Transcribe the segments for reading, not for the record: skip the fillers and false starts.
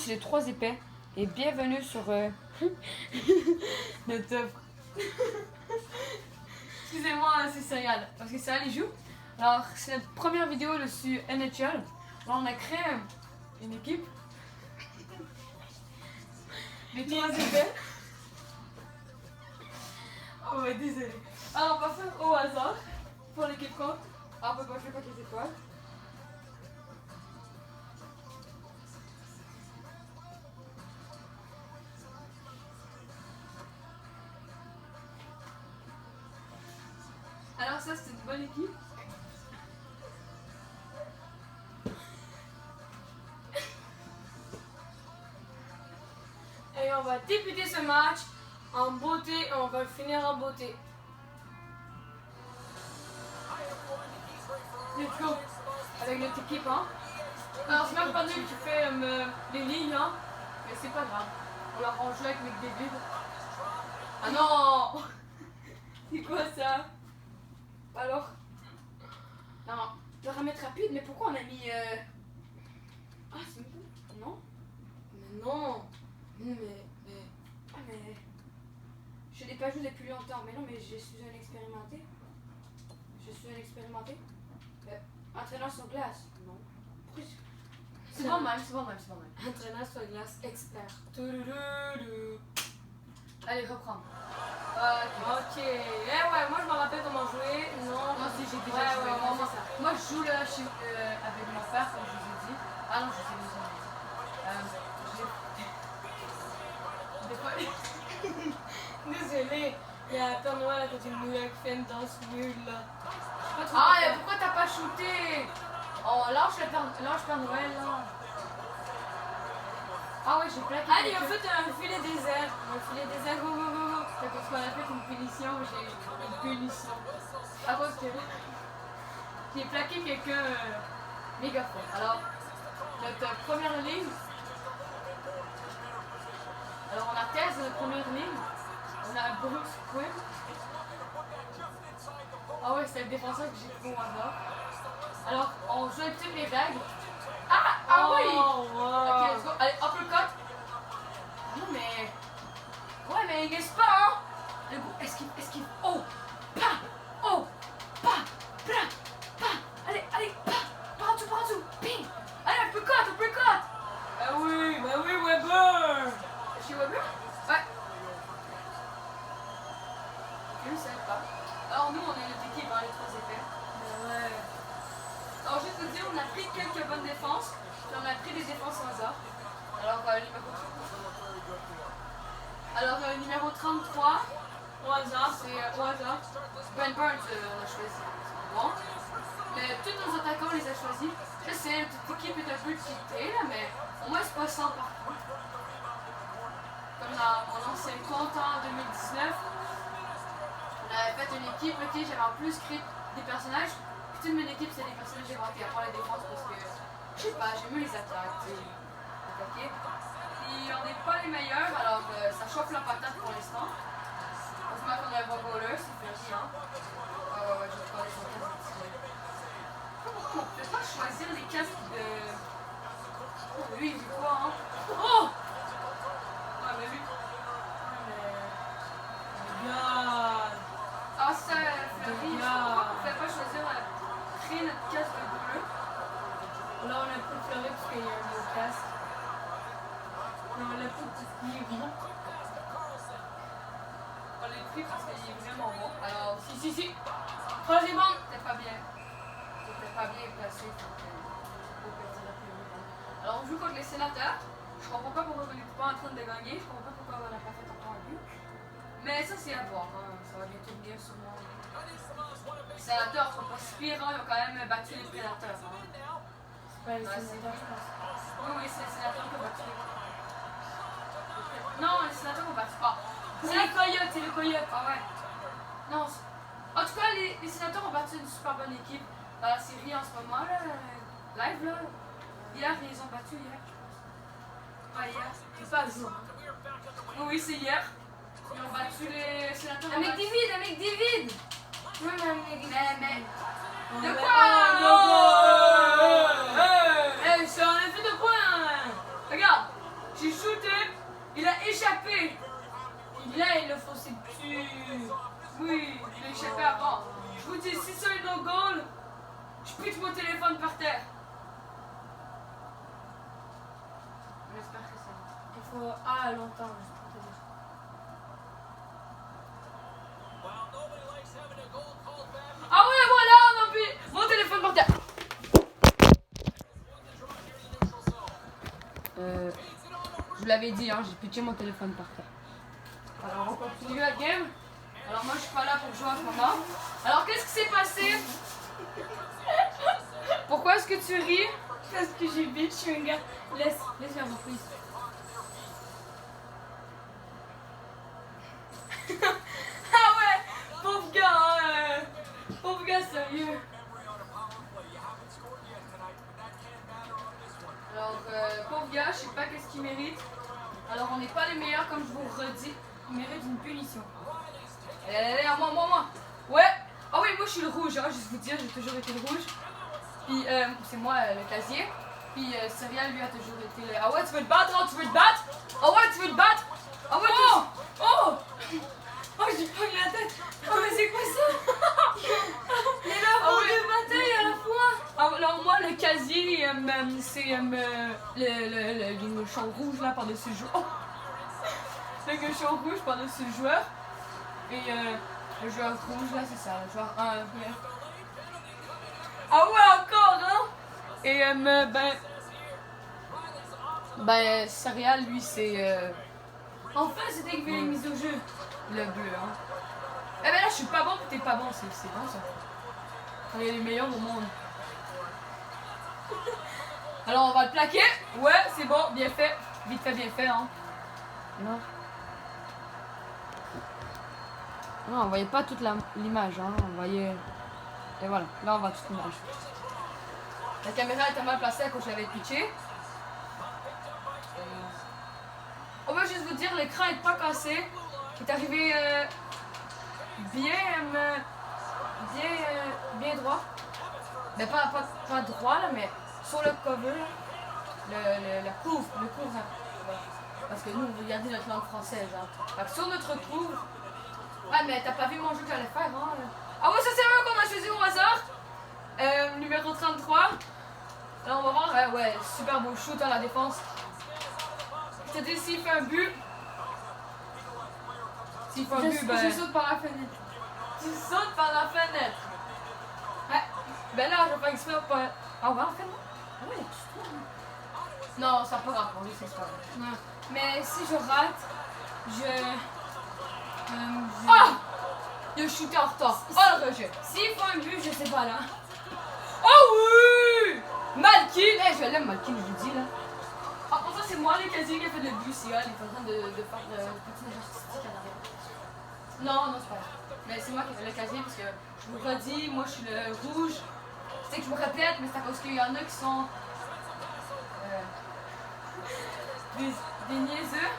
c'est les 3 épais et bienvenue sur notre top. Excusez-moi, c'est Serial, parce que Serial il joue. Alors, c'est notre première vidéo dessus NHL. Alors, on a créé une équipe. Les 3 épais. Oh, ouais, désolé. Alors, on va faire au hasard pour l'équipe contre. Alors, on peut pas faire contre les étoiles. Alors ça c'est une bonne équipe. Et on va débuter ce match en beauté et on va le finir en beauté. Let's go. Avec notre équipe hein. Alors c'est même pas nous qui fait les lignes hein. Mais c'est pas grave. On l'a rangé avec McDavid. Ah non. C'est quoi ça? Alors, non, je dois remettre rapide, mais pourquoi on a mis Ah, c'est bon. Non? Mais non. Ah, mais... Je n'ai pas joué depuis longtemps, mais non, mais je suis un expérimenté. Entraîneur sur glace? Non. C'est bon même. Entraîneur sur glace expert. Allez, reprends. Ok. Ouais, moi je me rappelle comment jouer. Non, si j'ai déjà joué. Moi je joue là avec mon père, comme je vous ai dit. Ah non, je sais déjà. Désolée. Il y a Père Noël à côté de nous qui fait une danse nulle là. Ah, et pourquoi t'as pas shooté? Oh, lâche Père Noël là. Ah ouais, j'ai plaqué. Allez, on fait un filet désert. Go. C'est parce qu'on a fait une punition, j'ai une punition. À cause que j'ai plaqué quelqu'un méga fort. Alors, notre première ligne. Alors, on a 15 notre première ligne. On a Bruce Quinn. Ah ouais, c'est le défenseur que j'ai trouvé au hasard. Alors, on joue avec toutes les règles. Ah oui! Wow. Ok, let's go. Allez, uppercut. Non, mais. Ouais, mais il gagne pas, hein! Le goût, esquive. Oh! Pa! Oh! Pa! Pra! Pa! Allez, par en dessous! Ping! Allez, uppercut! Bah oui, Weber! Chez Weber? Ouais. Je ne savais pas. Alors, nous, on est notre équipe, hein, les 3 épais. Ouais. Alors, je vais te dire, on a pris quelques bonnes défenses, puis on a pris des défenses au hasard. Alors, numéro 33, Au hasard. c'est au hasard. Ben Burns, on a choisi. Bon. Mais tous nos attaquants, on les a choisis. Je sais, toute équipe est un peu cheatée, là, mais au moins, c'est pas 100 partout. Comme dans mon ancien compte en 2019, on avait fait une équipe, ok, j'avais en plus créé des personnages. Puis toute mon équipe, c'est des personnages inventés à part la défense parce que, je sais pas, j'aime mieux les attaques, tu sais, attaquer. Puis on n'est pas les meilleurs, alors ça chauffe la patate pour l'instant. On se met qu'on a un bon goaler, c'est fini, hein. Ouais, je vais pas les casques. Pourquoi on peut pas choisir les casques de. Oh, lui, il dit quoi, hein? Oh! Ouais, mais lui. Regarde. Ah, ça, Fleury, pourquoi on ne pouvait pas choisir créer notre casque de goaler? Là, on a plus fleuré parce qu'il y a un beau casque. Non, on a plus tout ce qui est bon. On l'a pris parce qu'il est vraiment bon. Alors, si. Troisième bande! C'était pas bien placé. Alors, on joue contre les sénateurs. Je comprends pas pourquoi on n'est pas en train de gagner. Je comprends pas pourquoi on n'a pas fait encore un but. Mais ça, c'est à voir. Hein. Ça va bientôt venir sûrement. Les sénateurs sont pas si pires. Hein. Ils ont quand même battu les prédateurs. Hein. C'est pas les sénateurs, je pense. Oui, c'est les sénateurs qui ont battu. Non, les sénateurs ont battu pas. C'est les coyotes. Ah ouais. Non. En tout cas, les sénateurs ont battu une super bonne équipe dans la série en ce moment, là. Live, là. Hier, ils ont battu hier, je pense. Pas hier. C'est pas le jour. Oui, c'est hier. Ils ont battu les sénateurs. Avec David. Mais. De De quoi? Hey, c'est un effet de points. Regarde. J'ai shooté, il a échappé. Et là, il a foncé dessus. Oui, il a échappé avant. Je vous dis, si c'est une no-goal, je pitch mon téléphone par terre. J'espère que c'est bon. Il faut. Ah, longtemps, je peux te dire. Ah ouais, voilà, on a mis mon téléphone par terre. Je vous l'avais dit, hein, j'ai pitché mon téléphone par terre. Alors on continue la game. Alors moi je suis pas là pour jouer en ce moment. Alors qu'est-ce qui s'est passé? Pourquoi est-ce que tu ris? Parce que j'ai bitch un gars. Laisse la reprise. Ah ouais, pauvre gars, hein, pauvre gars sérieux. Alors pauvre gars, je sais pas qu'est-ce qu'il mérite. Alors on n'est pas les meilleurs comme je vous redis. Il mérite une punition. Allez, moi. Ouais. Ah oui, moi je suis le rouge, hein, juste vous dire, j'ai toujours été le rouge. Puis c'est moi le casier. Puis Serial lui a toujours été le... Ah ouais, tu veux te battre, hein, tu veux te battre? Ah ouais, tu veux te battre? Ah ouais, Oh, j'ai pas eu la tête. Oh, mais c'est quoi ça? Il est là pour deux batailles à la fois. Alors moi le casier, c'est le cochon rouge là par-dessus le joueur. Oh. Le cochon rouge par-dessus le joueur. Et le joueur rouge là c'est ça, le joueur 1. Ah ouais encore hein. Et Serial lui c'est Enfin, c'était que les mises au jeu. le bleu hein. Eh ben là je suis pas bon, t'es pas bon, c'est bon ça. On est les meilleurs au monde. Alors on va le plaquer. Ouais, c'est bon, bien fait. Vite fait, bien fait, hein. Non. Non, on voyait pas toute l'image, hein. On voyait. Et voilà, là on voit toute l'image. La caméra était mal placée à cause que je l'avais pitché. On va juste vous dire, l'écran est pas cassé. Il est arrivé bien droit. Mais pas droit là, mais sur le cover, la couvre, là. Parce que nous, on veut garder notre langue française. Hein. Fait que sur notre couvre. Ah, mais t'as pas vu mon jeu que j'allais faire, hein? Ah ouais, ça c'est eux qu'on a choisi au hasard. Numéro 33. Là, on va voir. Ouais, super beau shoot à la défense. Je te dis, s'il fait un but. S'il fait un but, ben. Je saute par la fenêtre. Tu sautes par la fenêtre. Ouais. Ben là, je vais pas exprès pour pas. Ah ouais, en fait, non. Ah ouais, il y a non, ça n'a pas rapport, oui, c'est pas vrai. Non. Mais si je rate, je... Ah! Il a shooté en retard. Oh le rejet. S'il faut un but, je sais pas là. Oh oui! Malkin! Eh, je l'aime, Malkin, je vous dis là. Ah, pour ça, c'est moi le casier qui a fait le but, c'est elle, il est en train de faire le patinage artistique en arrière. Non, c'est pas grave. Mais c'est moi qui ai fait le casier parce que je vous redis, moi je suis le rouge. C'est que je me répète, mais c'est à cause qu'il y en a qui sont des niaiseux.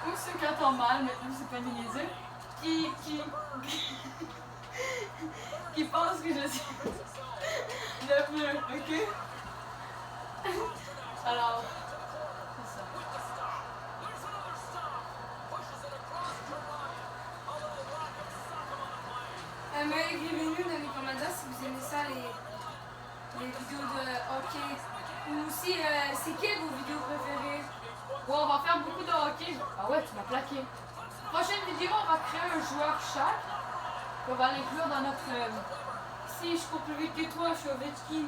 Ou ceux qui entendent mal, mais eux c'est pas des niaiseux. Qui pensent que je suis le bleu, ok? Alors, c'est ça. Mais écrivez-nous dans les commentaires si vous aimez ça, les vidéos de hockey. Ou aussi, c'est quelles vos vidéos préférées? Ouais, on va faire beaucoup de hockey. Ah ouais, tu m'as plaqué. Prochaine vidéo, on va créer un joueur chaque. On va l'inclure dans notre... Si je cours plus vite que toi, je suis Ovechkin.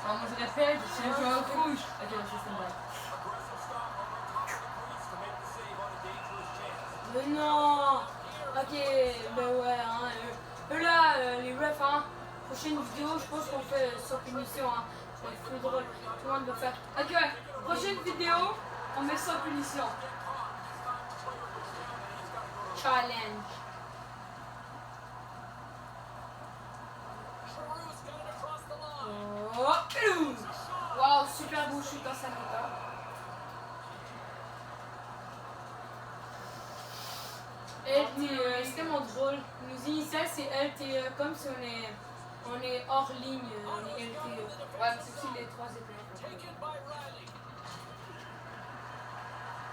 Non, moi je répète, je suis un joueur rouge. Ok, là, c'est une blague. Mais non! Ok, ben ouais, hein. Là, les refs, hein. Prochaine vidéo, je pense qu'on fait sur punition, hein. Ça va être plus drôle. Tout le monde va faire. Ok, prochaine vidéo, on met ça en punition. Challenge. Oh, wow, super beau shoot dans sa moteur. LTE, c'est tellement drôle. Nos initiales, c'est LTE, comme si On est hors ligne, l'égalité. Ouais, mais c'est aussi les 3 étages.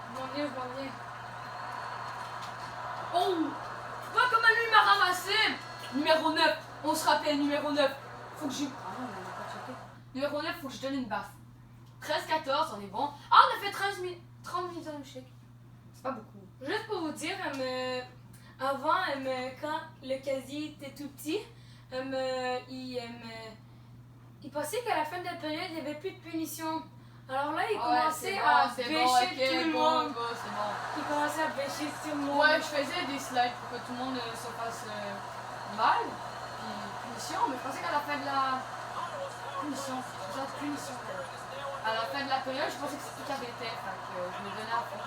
Je m'en viens, je m'en viens. Oh! Tu vois comment lui m'a ramassé? Numéro 9. On se rappelle, numéro 9. Faut que j'ai... Ah non, on n'a pas checké. Numéro 9, faut que je donne une baffe. 13-14, on est bon. Ah, on a fait 30 minutes en échec. C'est pas beaucoup. Juste pour vous dire, avant, quand le casier était tout petit, il pensait qu'à la fin de la période, il n'y avait plus de punition. Alors là, il commençait à bêcher tout le monde. C'est bon. Il commençait à bêcher tout le monde. Ouais, je faisais des slides pour que tout le monde se fasse mal. Puis punition, mais je pensais qu'à la fin de la punition, à la fin de la période, je pensais que c'était tout arrêté. Fait que je me donnais à fond.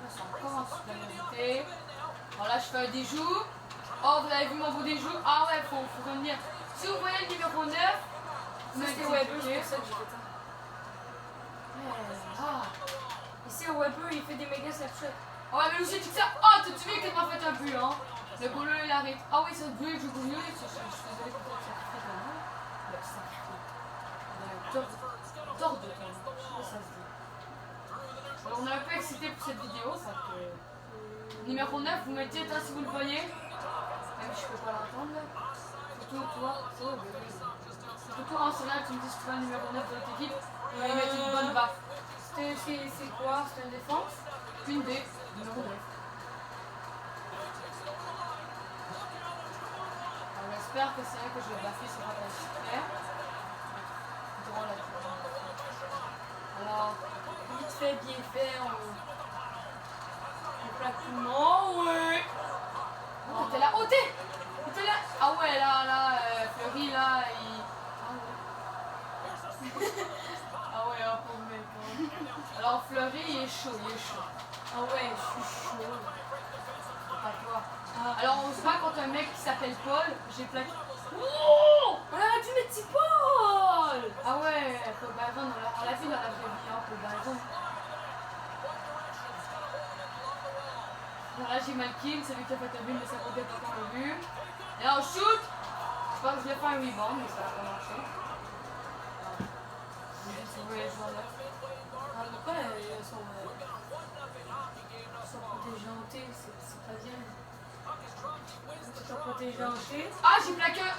Là, c'est encore en supplémenté. Voilà, je fais un déjou. Oh, vous avez vu mon beau déjou? Ah ouais, faut revenir. Si vous voyez le numéro 9, c'était Weber, c'est pour ça que j'ai fait ça. Ah. Ici, au Weber, il fait des méga snapshots. Ah ouais, mais aussi, tu sais, oh, t'as-tu vu qu'il m'a fait un but, hein? Le gouleux, il arrête. Ah oui, c'est le but, je gouleux, je suis désolée pour ça sacrifié quand même. Le sacrifié. Tord de temps, je sais pas si ça se dit. Alors, on est un peu excité pour cette vidéo, ça que... Numéro 9, vous mettez, si vous le voyez. Même si je peux pas l'entendre, là. Surtout toi, c'est vrai, surtout toi en cela, tu me dis si tu veux un numéro 9 de notre équipe, on va y mettre une bonne baffe. C'est quoi? C'est une défense? Une D, numéro 9. Alors, j'espère que c'est vrai que je vais baffer sur la super. Drôle à tout. Alors, Vite fait, bien fait, on plaque tout le monde, ouais. oh, t'es là, oh t'es là. Ah ouais, là, Fleury, là, il... Ah ouais. Ah ouais, un pauvre mec. Hein. Alors, Fleury, il est chaud. Ah ouais, je suis chaud. Pas toi. Ah. Alors, on se bat contre un mec qui s'appelle Paul. J'ai plaqué... Oh, on aurait dû mettre petit Paul. Ah ouais, Paul Byron, on l'a vu dans la vraie vie, hein, Paul Byron. Alors là, j'ai Malkin, c'est lui qui a fait le but, mais ça comptait pas comme le but. Et là, on shoot. Je pense que je vais faire un rebound, mais ça va pas marcher. J'ai trouvé les joueurs là. Ah, pourquoi ils sont protégés en T? C'est pas bien. Ils sont protégés en T. Ah, j'ai plaqué un...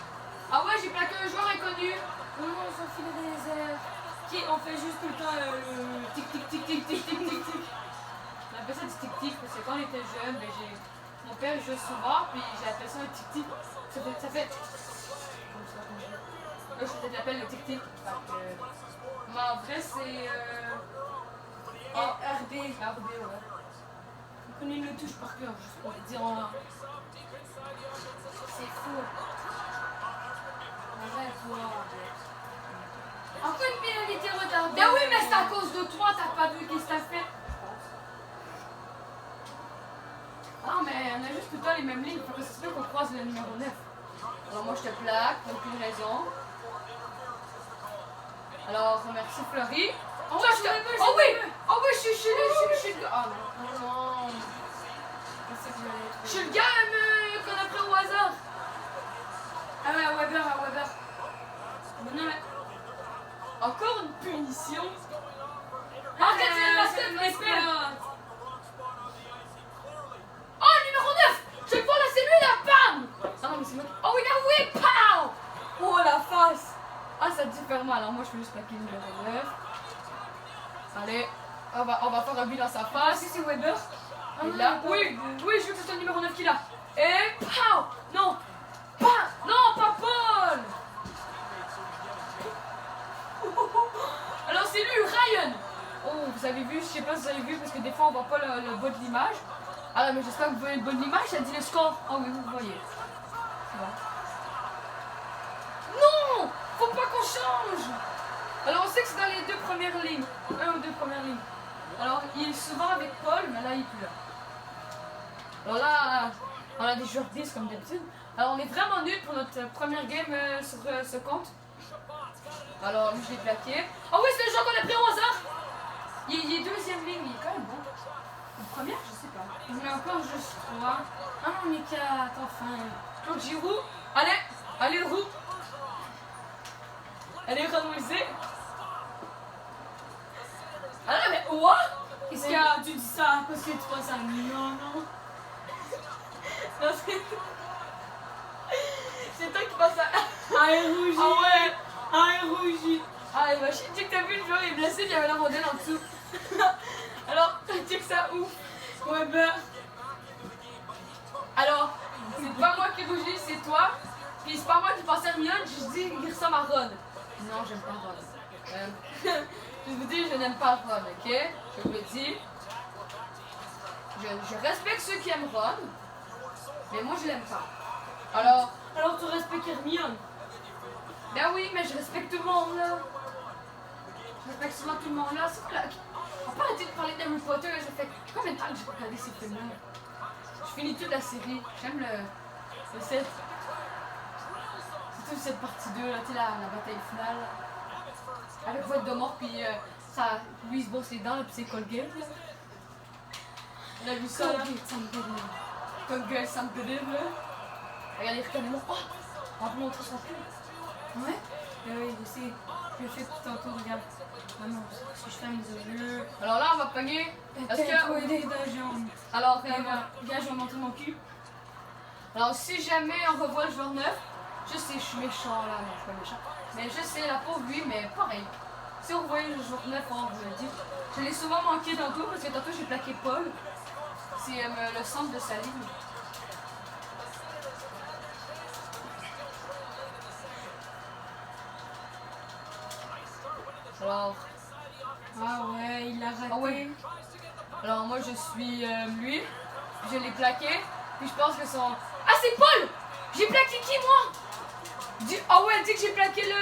Ah ouais, j'ai plaqué un joueur inconnu. Non, ils sont filés des airs. Qui on fait juste tout le temps le tic tic tic tic tic tic tic tic. On appelle ça du tic-tic parce que quand on était jeune, ben mon père jouait souvent, puis j'ai appelé ça un tic-tic. Ça fait... Comme ça, comme ça. Là, je l'appelle le tic-tic. Mais en vrai, c'est... RB. RB, ouais. On connaît le touche par cœur, juste pour le dire en... C'est fou. Arrête, toi. Encore une pénalité retardée. Ben oui, mais c'est à cause de toi, t'as pas vu qu'est-ce que t'as fait. Ah, mais on a juste tout le temps les mêmes lignes, faut que c'est sûr qu'on croise le numéro 9. Alors moi, je te plaque, pour aucune raison. Alors, merci Fleury. Oh ouais, Oh oui! Oh oui, je suis le gars. Ah non. non. Je suis le gars qu'on a pris au hasard. Ah ouais, à Weber. Non, mais... Encore une punition. Ah, Quatrième basket, respect. Oh, numéro 9. Je le vois là, c'est lui là, bam. Ah non, mais c'est moi. Oh oui, là, oui, pow. Oh, la face. Ah, ça te dit faire mal, alors moi je vais juste plaquer le numéro 9. Allez, on va faire un but dans sa Ah, face. si, c'est Weber. Et là, oui, je veux que ce soit le numéro 9 qui l'a. Et pow. Non, pas Paul. Alors c'est lui, Ryan. Oh, vous avez vu, je sais pas si vous avez vu parce que des fois on voit pas le bas de l'image. Alors mais j'espère que vous voyez le bas de l'image, ça dit le score. Ah oui, vous le voyez. C'est bon. Non, faut pas qu'on change. Alors on sait que c'est dans les deux premières lignes. Un ou deux premières lignes. Alors il est souvent avec Paul, mais là il est plus là. Alors là, on a des joueurs 10 comme d'habitude. Alors on est vraiment nuls pour notre première game sur ce compte. Alors lui je l'ai plaqué. Oh oui, c'est le joueur qu'on a pris au hasard. Il est deuxième ligne, il est quand même bon. Une première, je sais pas. On est encore juste 3. Ah non, on est 4, enfin. Claude Giroud. Allez, allez, roux. Allez, renouisez. Ah mais what? Qu'est-ce qu'il y a? Tu dis ça parce que tu penses à non, non. Non, c'est toi qui penses à. Ah, il rougit. Ah ouais. Ah, il rougit. Ah, il va chier. Tu sais que t'as vu le joueur, il est blessé, il y avait la rondelle en dessous. Alors, tu sais que ça ouf. Ouais, ben. Alors, c'est pas moi qui rougis, c'est toi. Puis c'est pas moi qui pense à Hermione, je dis qu'il ressemble à Ron. Non, j'aime pas Ron. Je vous dis, je n'aime pas Ron, ok? Je vous le dis. Je respecte ceux qui aiment Ron, mais moi je l'aime pas. Alors tu respectes Hermione? Ben oui, mais je respecte tout le monde là. Je respecte souvent tout le monde là. C'est quoi là? On peut arrêter de parler d'Harry Potter. Ça fait combien de temps que j'ai pas regardé ces films-là? Je finis toute la série. J'aime le 7. Surtout cette partie 2, là, tu sais, la bataille finale. Avec Voldemort, puis ça, lui il se brosse les dents, là, puis c'est Colgate. Là. On a vu ça, là. Colgate, ça me délivre, là. Regardez, reconnaît-moi. Oh! On va vous montrer son film. Ouais? Oui, je sais. Je l'ai fait tout tantôt, regarde. Maman, ce que je fais mes yeux. Alors là, on va pogner. Est-ce que. Alors, viens, je vais montrer mon cul. Alors, si jamais on revoit le joueur 9, je sais, je suis méchant là, non, je suis pas méchant. Mais je sais, la pauvre lui, mais pareil. Si on revoyait le jour 9, on vous le dit. Je l'ai souvent manqué tantôt parce que tantôt j'ai plaqué Paul. C'est le centre de sa ligne. Alors. Ah ouais, il l'a raté. Ah ouais. Alors moi je suis lui. Je l'ai plaqué. Puis je pense que son. Ah c'est Paul! J'ai plaqué qui moi? Ah ouais, tu sais que j'ai plaqué le.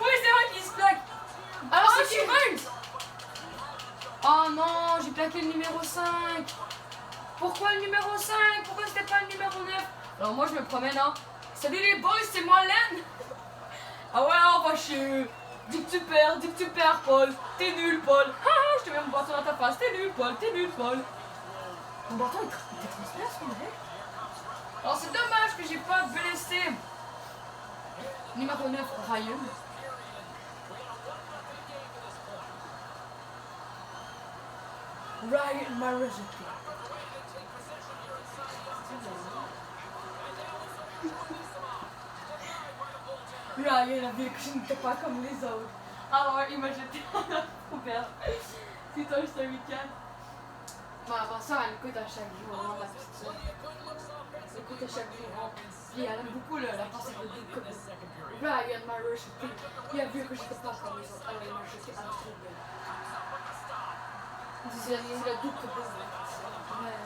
Oui, c'est vrai qu'il se plaque. Alors c'est qui Burns? Oh non, j'ai plaqué le numéro 5. Pourquoi le numéro 5? Pourquoi c'était pas le numéro 9? Alors moi je me promène, hein. Salut les boys, c'est moi Len. Ah ouais, on va chier. Dis que tu perds, Paul. T'es nul, Paul. Ah, je te mets mon bâton dans ta face. T'es nul, Paul. Mon bâton il transperce, on dirait. Alors c'est dommage que j'ai pas blessé. Numéro 9, Ryan. Ryan m'a rejeté. Ryan a vu que je n'étais pas comme les autres. Alors il m'a jeté à la poubelle. C'est toi, je t'ai week-end. Bon, avant ça, elle écoute à chaque jour, hein, la petite soeur. Elle écoute à chaque jour. Hein. Puis elle aime beaucoup la pensée de Duke comme ça. Ryan m'a rejeté. Il a vu que j'étais pas comme les autres. Alors il m'a jeté à la poubelle. C'est le Duke comme ça.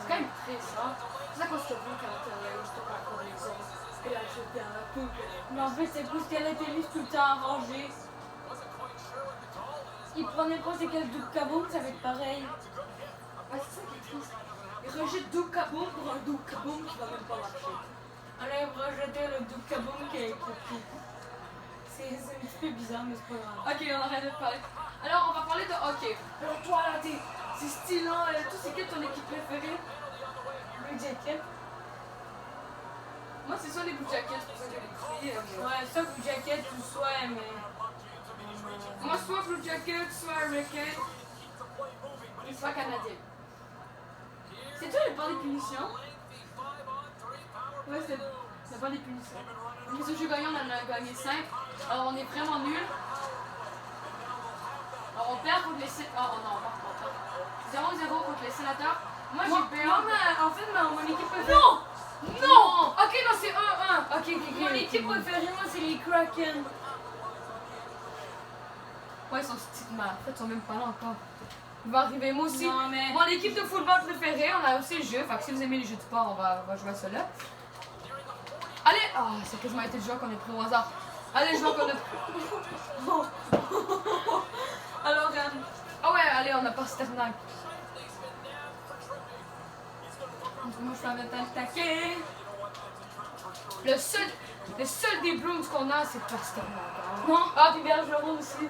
C'est quand même triste, hein. C'est ça qu'on se voit quand j'étais pas comme les autres. Et là, jeté à la poubelle. Mais en fait, c'est plus qu'elle était mise tout le temps rangée. Il prenait pas c'est quel Duke Kaboom, ça va être pareil. Ah, c'est ça qui est triste. Il rejette Duke Kaboom pour un Duke Kaboom qui va même pas marcher. Alors il va rejeter le Duke Kaboom qui est copié. C'est un petit peu bizarre, mais c'est pas grave. Ok, on arrête de parler. Alors on va parler de hockey. Alors toi là, c'est stylant. Toi, c'est quelle ton équipe préférée? Blue Jacket. Moi, c'est soit les Blue Jackets, c'est pour ça que je l'ai pris. Ouais, soit Blue Jacket ou soit, mais. Moi, soit Blue Jacket, soit Hurricane, soit Canadien. C'est toi le banc des punitions? Ouais, c'est le banc des punitions. Mais ce jeu gagnant, on en a gagné 5. Alors, on est vraiment nuls. Alors, on perd contre les sénateurs. Oh non, on perd. 0-0 contre les sénateurs. Moi, j'ai peur. Non, mais en fait, mon équipe préférée. Non! Non! Ok, non, c'est 1-1. Ok. Mon équipe préférée, moi, c'est les Kraken. Ouais, ils sont stigmas. En fait, ils sont même pas là encore. Il va arriver, moi aussi. Non, mais... Mon équipe de football préférée, on a aussi le jeu. Fait que si vous aimez les jeux de sport, on va jouer à cela. Allez! Ah, c'est quasiment été le joueur qu'on a pris au hasard. Allez, le joueur qu'on a pris. Alors, ah ouais, allez, on a pas Sternak. Moi, je vais attaquer. Le seul des Bruins qu'on a, c'est pas Sternak. Hein. Non? Ah, puis Bergeron aussi.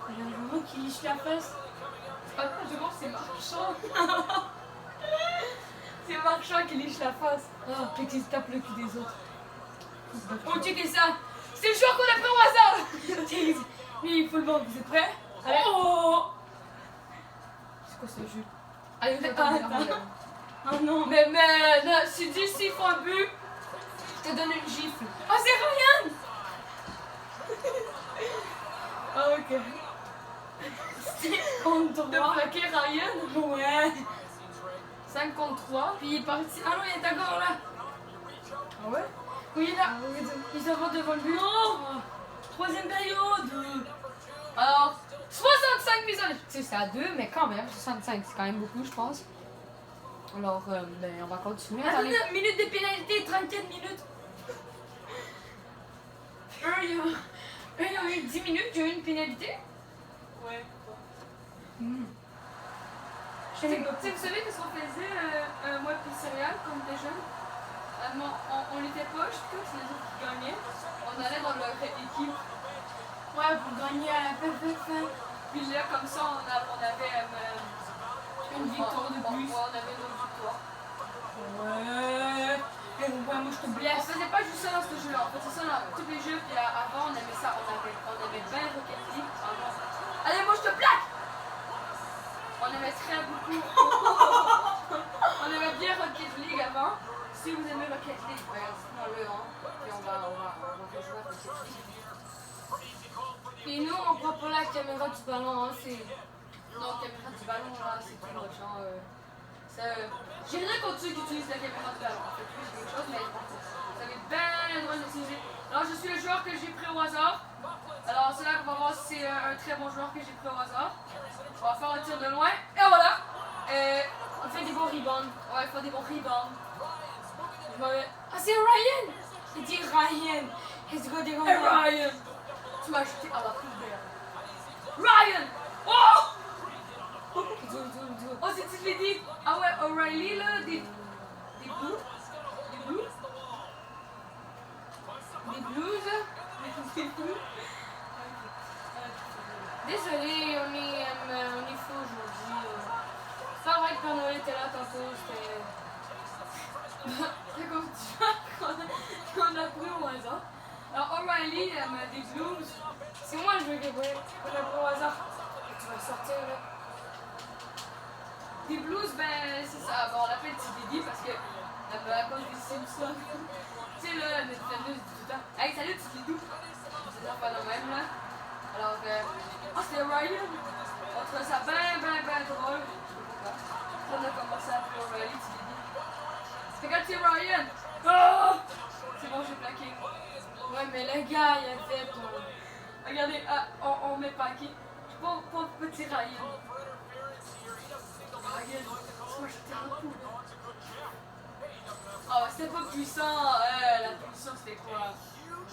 Bergeron qui liche la fesse. Ah, Bergeron, c'est Marchand. C'est Marchand qui liche la face. Ah, puis qui se tape le cul des autres. Oh, checkez ça! C'est le joueur qu'on a pris au hasard! Lui, il faut le vendre, vous êtes prêts? Allez. Oh! C'est quoi ce jeu? Allez, vous attends. Oh non! Mais non, si d'ici font un but, je te donne une gifle. Oh, c'est Ryan! Ah, ok. C'est contre 3. De plaquer Ryan? Ouais. 5 contre 3. Puis il est parti. Ah non, il est encore là. Ah ouais? Oui, là. Il s'en va devant le but. Non! Troisième période. Alors, 65 mises en échec. Tu sais, c'est à 2, mais quand même, 65, c'est quand même beaucoup, je pense. Alors, ben, on va continuer. Attendez, minute de pénalité, 34 minutes. Eux, ils ont eu 10 minutes, j'ai eu une pénalité. Ouais. Tu sais, vous savez qu'est-ce qu'on faisait, moi et céréales, quand on était jeunes? On était poche, c'est les autres qui gagnaient. On allait dans leur équipe. Ouais, pour gagner à la fin. Puis là, comme ça, on avait une victoire de plus. Ouais, on avait une autre victoire. Ouais. Moi, je te blesse. On faisait pas juste ça dans ce jeu-là. On faisait ça dans tous les jeux. Puis avant, on aimait ça. On aimait bien Rocket League. Allez, moi, je te plaque! On aimait très beaucoup. On aimait bien Rocket League avant. Si vous aimez Rocket League, dites-moi-le, hein. Puis on va jouer à Rocket League. Et nous, on prend pas la caméra du ballon, hein, c'est... Non, la caméra du ballon, là, c'est tout moche, hein, J'ai rien contre ceux qui utilisent la caméra du ballon, en fait, oui, j'ai quelque chose, mais vous avez bien le droit d'utiliser. Alors, je suis le joueur que j'ai pris au hasard. Alors, c'est là qu'on va voir si c'est un très bon joueur que j'ai pris au hasard. On va faire un tir de loin, et voilà. On fait des bons rebounds. Ouais, il faut des bons rebounds. Ah, c'est Ryan! Il dit Ryan. Qu'est-ce que tu Ryan! Tu m'as jeté à la poubelle. Ryan! Oh! Oh, c'est tu l'as dit. Ah ouais, O'Reilly, là, des blues. Désolé, on est fou aujourd'hui. C'est pas vrai que Père Noël était là tantôt, c'était... C'est comme tu qu'on a pris au hasard. Alors O'Reilly, des blues. C'est moi le jeu qu'on a pris au hasard. Tu vas sortir là. Des blues, ben c'est ça. Bon, on l'appelle TDD parce que à cause des Simpsons. Tu sais là, notre fameuse tout le temps. Hey, salut TDD. C'est pas le même là. Alors, c'était Ryan. On trouvait ça ben drôle. On a commencé à appeler O'Reilly TDD. Regarde, c'est Ryan! Oh! C'est bon, j'ai plaqué. Ouais, mais le gars, il a fait. Regardez, on met paquet. Pauvre petit Ryan. Ryan, moi j'étais un coup. Oh, c'était pas puissant. La puissance, c'était quoi?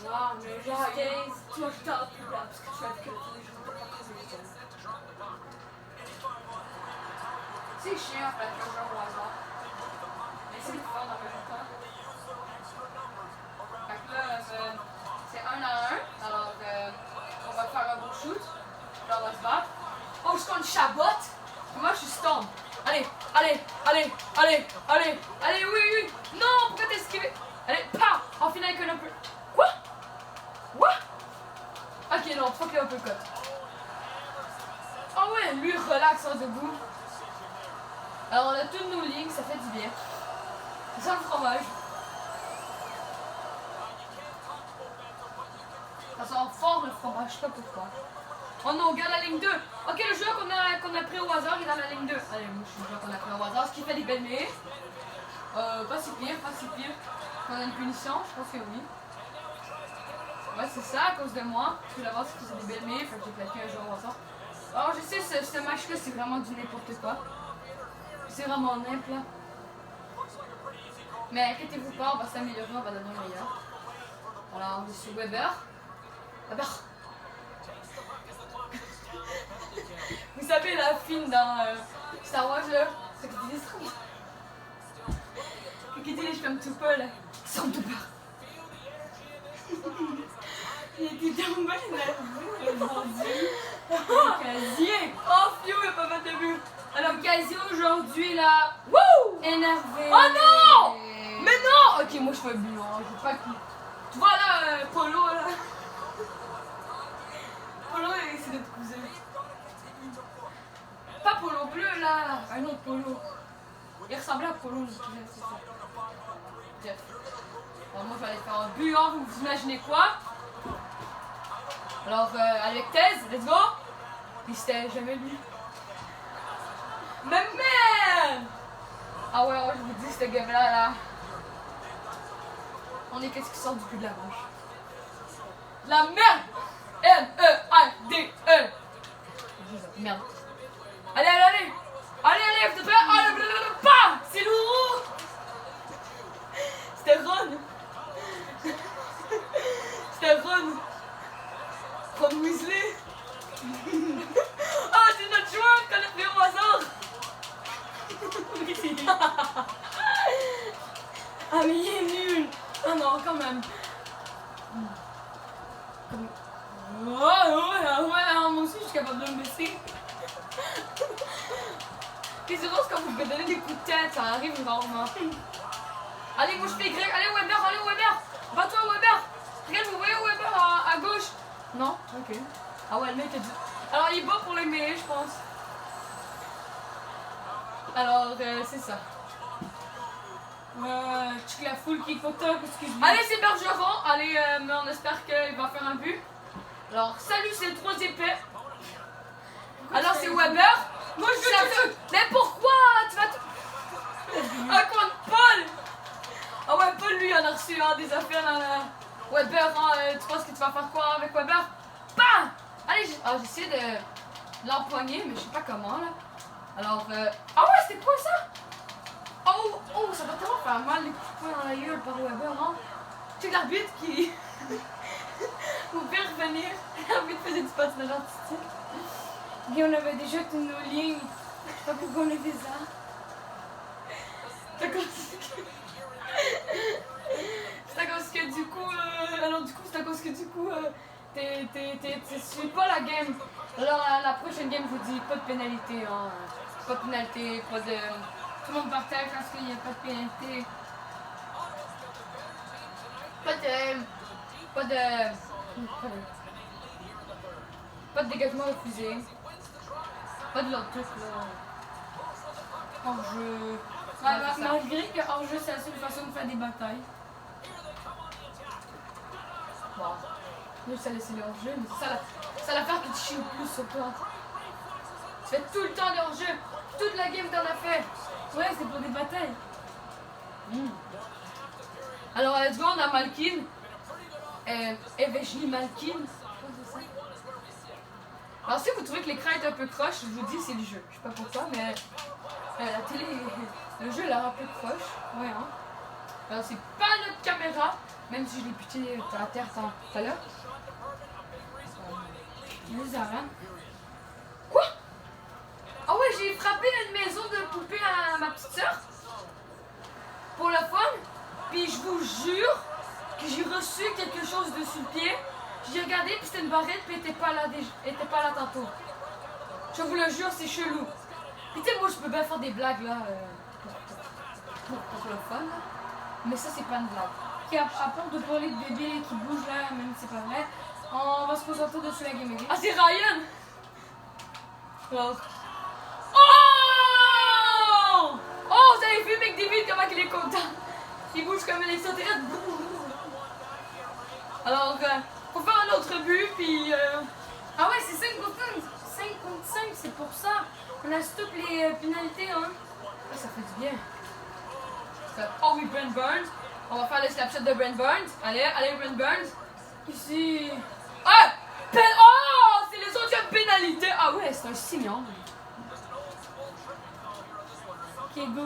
Non, mais Ryan, toi j'étais un peu là parce que tu as que les gens ne peuvent pas creuser les choses. C'est chiant, en fait, le jeu au hasard. C'est le fun en même temps. Fait que là, c'est 1 à 1. Alors, on va faire un beau shoot. Là, on va se battre. Oh, je compte Chabot. Moi, je suis stone. Allez, oui. Non, pourquoi t'es esquivé? Allez, paf. On finit avec un peu. Quoi? Ok, non, fuck un peu cut. Oh ouais, lui, relax, hein, debout. Alors, on a toutes nos lignes, ça fait du bien. C'est ça le fromage. Ça sent fort le fromage, je sais pas pourquoi. Oh non, on garde la ligne 2. Ok, le joueur qu'on a pris au hasard est dans la ligne 2. Allez, moi je suis le joueur qu'on a pris au hasard. Ce qui fait des belles mêlées. Pas si pire. On a une punition, je pense que oui. Ouais, c'est ça à cause de moi. Parce que d'abord, c'est que c'est des belles mêlées, fait que j'ai plaqué un joueur au hasard. Alors, je sais, ce match-là, c'est vraiment du n'importe quoi. C'est vraiment nimp là. Mais inquiétez-vous pas, on va s'améliorer, on va devenir meilleur. Alors, je suis Weber. Vous savez la fine dans Star Wars là, c'est que tu dis ça. Qui dit les cheveux comme tout pas là. Stormtrooper. Il était tombé nerveux, le casier. Oh, Fio, il a pas fait de but. Alors, Casio aujourd'hui là, wouh, énervé. Oh non! Mais non! Ok, moi je fais but, hein. Je veux pas qu'il. Tu vois là, Polo là. Polo, c'est notre cousin. Pas Polo bleu là, un autre Polo. Il ressemblait à Polo, notre cousin, c'est ça. Bref. Alors moi je vais aller faire un but, hein, vous imaginez quoi? Alors avec Thèse, let's go! Puis c'était jamais lui. Mais man! Ah ouais, je vous dis, ce game-là, là. On est qu'est-ce qui sort du cul de la bouche? La merde! M-E-A-D-E! Merde. Allez, allez, allez! Allez, allez, vous êtes prêts? Allez, pas! C'est lourd! C'était Ron! C'était Ron! Ron Weasley! Ah, c'est notre joueur qu'on a fait au hasard! Ah, mais il est nul! Ah non, quand même! Ouais, moi aussi je suis capable de me baisser. Puis c'est drôle quand vous pouvez donner des coups de tête, ça arrive rarement. Allez, moi je fais Y, allez Weber! Bats-toi Weber! Regarde, vous voyez Weber à gauche? Non? Ok. Ah ouais, le mec a dit. Alors il est bas pour les mêlées, je pense. Alors, c'est ça. Check la foule qui compte, excuse-moi. Allez, c'est Bergeron. Allez, mais on espère qu'il va faire un but. Alors, salut, c'est le 3 épais. Alors, c'est Weber. Moi, je veux. Mais pourquoi? Tu vas. Ah, contre Paul. Ah ouais, Paul, lui, en a reçu des affaires dans la. Weber, tu penses que tu vas faire quoi avec Weber? Bam! Allez, j'essaie de l'empoigner, mais je sais pas comment, là. Alors, ah ouais, c'était quoi ça? Oh, ça va tellement faire mal les coups de poing dans la gueule par Weber, hein? Check l'arbitre qui. Vous pouvez revenir. L'arbitre faisait du patinage artistique. Et on avait déjà tous nos lignes. Je sais pas pourquoi on a fait ça. C'est à cause que du coup. Alors, du coup, c'est à cause que du coup. Tu suis pas la game. Alors, la prochaine game, je vous dis pas de pénalité, hein. Pas de pénalité, pas de. Tout le monde par terre parce qu'il n'y a pas de pénalité. Pas de dégagement refusé. Pas de l'autre truc là. Hors-jeu. Malgré que hors-jeu c'est la seule façon de faire des batailles. Bon. Nous ça laissé le hors-jeu, mais c'est ça l'affaire qui te chie le plus sur toi. Tu fais tout le temps de hors-jeu. Toute la game t'en as fait. Ouais, c'est pour des batailles. Alors, let's go, on a Malkin. Evgeny Malkin. Alors, si vous trouvez que l'écran est un peu croche, je vous dis, c'est le jeu. Je sais pas pourquoi, mais la télé, le jeu l'a un peu croche. Ouais, hein. Alors, c'est pas notre caméra, même si je l'ai buté à terre tout à l'heure. Bizarre, hein. Quoi? Ah ouais, j'ai frappé une maison de poupée à ma petite soeur. Pour le fun. Puis je vous jure que j'ai reçu quelque chose dessus le pied. J'ai regardé, puis c'était une barrette, puis elle était pas là tantôt. Je vous le jure, c'est chelou. Puis tu sais, moi je peux bien faire des blagues là. Pour le fun. Là. Mais ça, c'est pas une blague. Okay, à part de parler de bébé qui bouge là, même si c'est pas vrai, on va se concentrer dessus la game. Ah, c'est Ryan! Alors. Oh! Oh, vous avez vu McDavid comment il est content? Il bouge comme un extraterrestre. Alors, faut faire un autre but, puis. Ah ouais, c'est 5 contre 5. 5 contre 5, c'est pour ça. On a stop les pénalités, hein. Ah, ça fait du bien. Oh oui, Brent Burns. On va faire le snapshot de Brent Burns. Allez, Brent Burns. Ici. Ah! Oh! C'est les autres pénalités. Ah ouais, c'est un signal. Ok, go.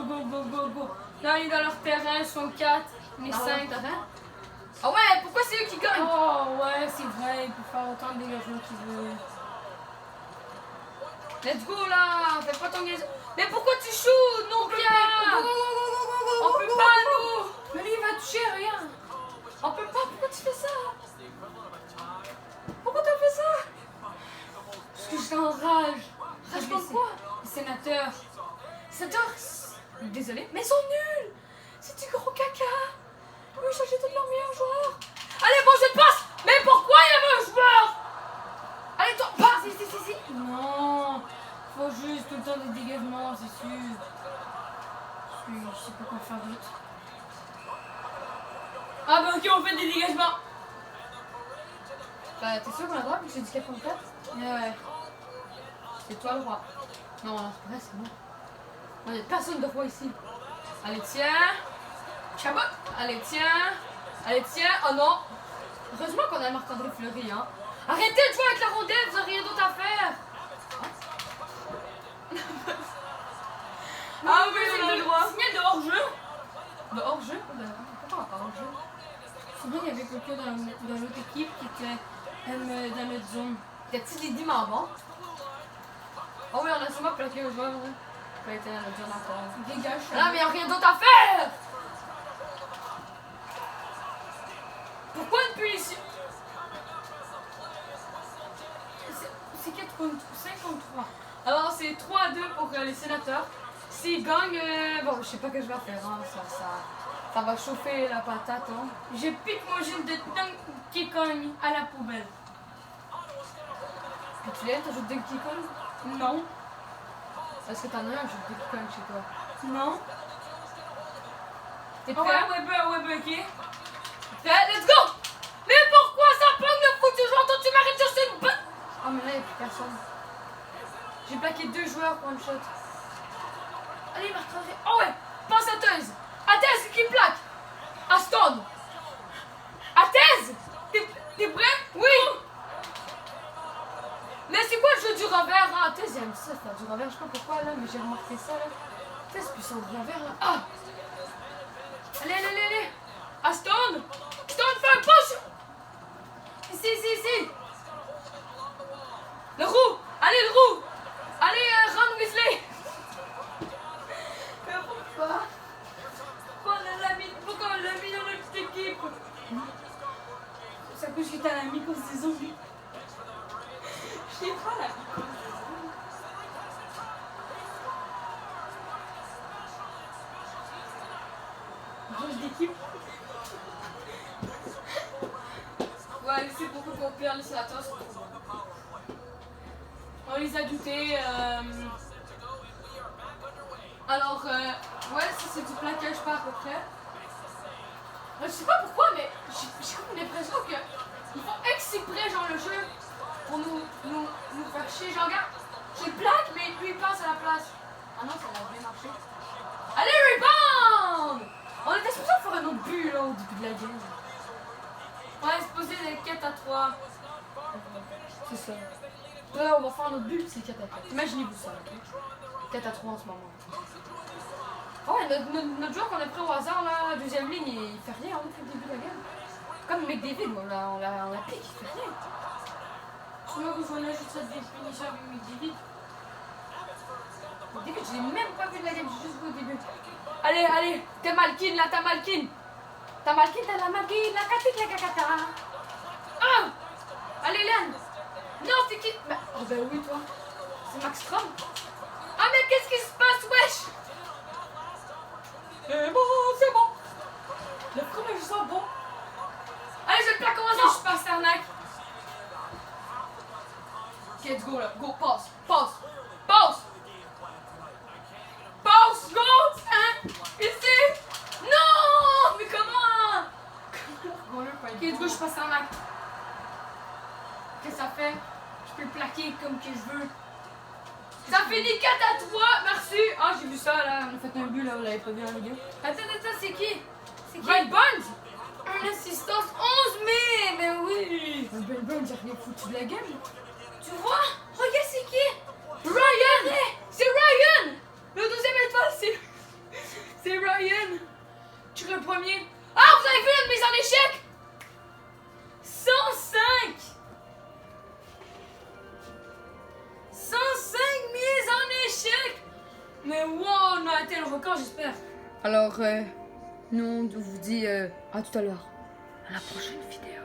Là, ils sont dans leur terrain, ils sont 4, mais 5. Ah ouais, pourquoi c'est eux qui gagnent? Oh ouais, c'est vrai, il peut faire autant de dégagement qu'il veut. Let's go là, fais pas ton gaz. Mais pourquoi tu shoots, non Pierre? On peut pas, nous. Mais lui, il va toucher, rien. On peut pas, pourquoi tu fais ça? Pourquoi t'as fait ça? Parce que j'étais en rage. Rage contre quoi? Les sénateurs. Désolé, mais ils sont nuls. C'est du gros caca. Ils ont changé tous leurs meilleurs joueurs. Allez, bon, je passe. Mais pourquoi il y avait un joueur? Allez, toi, passe. Si. Non. Faut juste tout le temps des dégagements, c'est sûr. Je sais pas quoi faire d'autre. Ah bah ok, on fait des dégagements. Bah, t'es sûr qu'on a le droit, puis j'ai dit 4 contre 4? Ouais. C'est toi le roi. Non, c'est vrai, c'est moi. On est personne de roi ici. Allez, tiens. Chabot. Allez, tiens. Oh non. Heureusement qu'on a Marc-André Fleury, hein. Arrêtez de jouer avec la rondelle, vous n'avez rien d'autre à faire. Ah oui, on a le droit. Signal de hors-jeu. De hors-jeu? Pourquoi pas hors-jeu? C'est vrai qu'il y avait quelqu'un dans l'autre équipe qui était dans notre zone. Y a-t-il des dimanches? Oh oui, on a sûrement plaqué un joueur. Hein. Qui a été dans notre zone encore. Dégage. Non, mais il n'y a rien d'autre à faire. Pourquoi une punition? C'est 4 contre 5 contre 3. Alors c'est 3-2 pour les sénateurs. S'ils gagnent, bon, je sais pas ce que je vais faire. Hein. Ça va chauffer la patate. Hein. Je pique mon gène de Donkey Kong à la poubelle. Puis tu l'aimes, t'as joué de Donkey Kong? Non. Est-ce que t'en as un jeu de Donkey Kong chez toi? Non. T'es prêt? Ouais, ok. Prêt? Let's go! Mais pourquoi ça pogne le foot? Tu m'arrêtes sur cette balle? Oh, mais là, il n'y a plus personne. J'ai plaqué 2 joueurs pour one shot. Allez, Marc-André. Oh ouais! Passe à Thèse! À Thèse qui plaque! Aston! À Thèse! T'es prêt? Oui! Mais c'est quoi le jeu du revers? Hein? Thèse, il aime ça faire du revers. Je sais pas pourquoi là, mais j'ai remarqué ça là. Thèse, puis son revers là. Ah! Allez! Aston! Fais un push! Ici! Le roux! Allez, Ron Weasley! Mais pourquoi on l'a mis dans notre petite équipe? Ça couche que t'as la myco-saison. Je sais pas la myco-saison. Change d'équipe. Ouais, c'est beaucoup pour perdre les sénateurs. On les a doutés. Alors, ouais, ça c'est du plaquage pas à peu près. Je sais pas pourquoi, mais j'ai comme l'impression qu'ils font exprès genre le jeu pour nous faire chier. Genre, regarde, je plaque, mais lui il passe à la place. Ah non, ça a bien marché. Allez, rebound! On était supposé faire un autre but là au début de la game. Ouais, c'est posé des 4 à 3. C'est ça. Là, on va faire notre but, c'est 4 à 4. Imaginez-vous ça, ok? 4 à 3 en ce moment. Oh ouais, notre joueur qu'on a pris au hasard, là, deuxième ligne, il fait rien depuis le début de la game. Comme McDavid, on l'a pique, il fait rien. Je me rejoins juste cette définition avec McDavid. McDavid, je l'ai même pas vu de la game, j'ai juste vu au début. Allez, t'es Malkin, là, t'as Malkin, t'as la Malkin, la catique, la cacata. Ah! Allez, Len! Non, c'est qui? Bah, oh ben oui, toi. C'est Max Strom. Ah, mais qu'est-ce qui se passe, wesh? C'est bon. Le fromage sent bon. Allez, je le plaque comment ça? Je suis pas Starnac. Ok, let's go là. Go, passe. Go! Hein? Ici! Non! Mais comment? Ok, let's go, je suis pas Starnac. Qu'est-ce que ça fait? Je peux le plaquer comme que je veux. Ça finit 4 à 3, merci! Ah, j'ai vu ça là, on a fait un but là, vous l'avez pas vu en vidéo. Attends, c'est qui? Brent Burns! Un assistance 11 mai! Mais oui! Brent Burns, j'ai rien foutu de la game. Tu vois? Regarde, c'est qui? Ryan! C'est Ryan! Le deuxième étoile, c'est Ryan! Tu es le premier. Ah, vous avez vu notre mise en échec? 105! 105 mises en échec! Mais wow, on a atteint le record, j'espère. Alors, nous, on vous dit à tout à l'heure. À la prochaine vidéo.